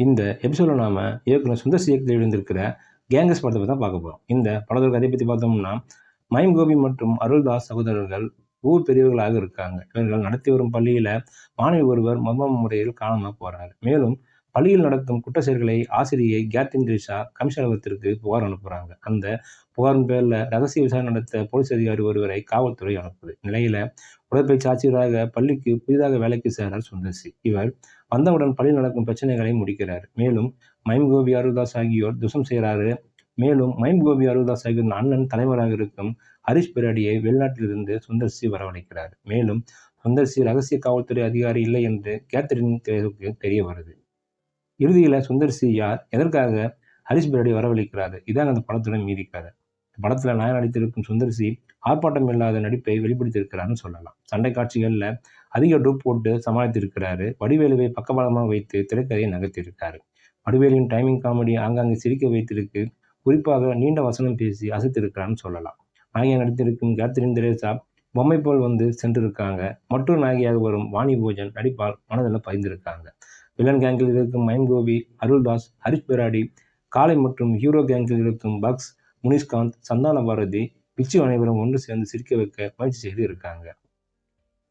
இந்த எபிசோட நாம இயக்குனர் சுந்தர் சி இயக்கத்தில் எழுந்திருக்கிற கேங்கஸ் படத்தை பற்றி தான் பார்க்க போகிறோம். இந்த படத்தோட கதையை பற்றி பார்த்தோம்னா, மைம் கோபி மற்றும் அருள்தாஸ் சகோதரர்கள் ஊர் பெரியவர்களாக இருக்காங்க. இவர்கள் நடத்தி வரும் பள்ளியில் மாணவி ஒருவர் மர்ம முறையில் காணாமல் போகிறார். மேலும் பள்ளியில் நடக்கும் குற்ற செயல்களை ஆசிரியை கேத்ரின் திரிஷா கமிஷன் அலுவலகத்திற்கு புகார் அனுப்புகிறாங்க. அந்த புகாரின் பேரில் ரகசிய விசாரணை நடத்த போலீஸ் அதிகாரி ஒருவரை காவல்துறை அனுப்புது. நிலையில உடற்பயிற்சி ஆசிரியராக பள்ளிக்கு புதிதாக வேலைக்கு சேர்றார் சுந்தர்சி. இவர் வந்தவுடன் பள்ளியில் நடக்கும் பிரச்சனைகளை முடிக்கிறார். மேலும் மைம் கோபி அருள்தாஸ் ஆகியோர் துஷம் செய்கிறாரு. மேலும் மைம் கோபி அருள்தாஸ் ஆகியோர் அண்ணன் தலைவராக இருக்கும் ஹரிஷ் பிராடியை வெளிநாட்டிலிருந்து சுந்தர்சி வரவழைக்கிறார். மேலும் சுந்தர்சி ரகசிய காவல்துறை அதிகாரி இல்லை என்று கேத்ரின் திரேசாவுக்கு தெரிய வருது. இறுதியில சுந்தர்சி யார், எதற்காக ஹரிஷ் பிராடி வரவழைக்கிறாரு, இதான் அந்த படத்தோட மீதி கதை. படத்துல நாயன் நடித்திருக்கும் சுந்தர்சி ஆர்ப்பாட்டம் இல்லாத நடிப்பை வெளிப்படுத்தியிருக்கிறாருன்னு சொல்லலாம். சண்டை காட்சிகள்ல அதிக டூப் போட்டு சமாளித்திருக்கிறாரு. வடிவேலுவை பக்கபலமாக வைத்து திரைக்கதையை நகர்த்தியிருக்காரு. வடிவேலின் டைமிங் காமெடி ஆங்காங்கே சிரிக்க வைத்திருக்கு. குறிப்பாக நீண்ட வசனம் பேசி அசைத்திருக்கிறான்னு சொல்லலாம். நாயகியா நடித்திருக்கும் கேத்ரின் திரேசா பொம்மை போல் வந்து சென்றிருக்காங்க. மற்றொரு நாயகியாக வரும் வாணி போஜன் நடிப்பால் மனதில் பதிந்திருக்காங்க. வில்லன் கேங்கில் இருக்கும் மைம் கோபி, அருள்தாஸ், ஹரிஷ் பிராடி, காளை மற்றும் ஹீரோ கேங்கில் இருக்கும் பக்ஸ், முனிஷ்காந்த், சந்தான பாரதி, பிச்சு அனைவரும் ஒன்று சேர்ந்து சிரிக்க வைக்க முயற்சி செய்து இருக்காங்க.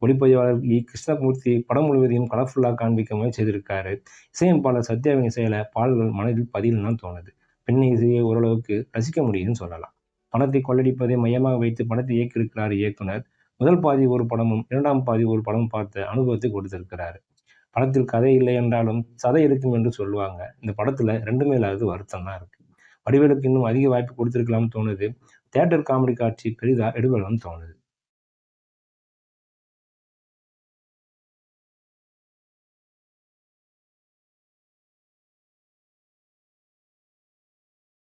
ஒளிப்பதிவாளர் கிருஷ்ணமூர்த்தி படம் முழுவதையும் கலர்ஃபுல்லாக காண்பிக்க முயற்சி செய்திருக்காரு. இசையமைப்பாளர் சத்யாவின் இசையில பாடல்கள் மனதில் பதியலாம் தோணுது. பெண்ணை இசையை ஓரளவுக்கு ரசிக்க முடியுதுன்னு சொல்லலாம். பணத்தை கொள்ளடிப்பதை மையமாக வைத்து படத்தை இயக்கியிருக்கிறார் இயக்குனர். முதல் பாதி ஒரு படமும் இரண்டாம் பாதி ஒரு படமும் பார்த்த அனுபவத்தை கொடுத்திருக்கிறாரு. படத்தில் கதை இல்லை என்றாலும் சதை இருக்கும் என்று சொல்லுவாங்க. இந்த படத்துல ரெண்டுமே இல்லாதது வருத்தம் தான் இருக்கு. வடிவேலுக்கு இன்னும் அதிக வாய்ப்பு கொடுத்திருக்கலாம்னு தோணுது. தியேட்டர் காமெடி காட்சி பெரிதா எடுபடலாம்னு தோணுது.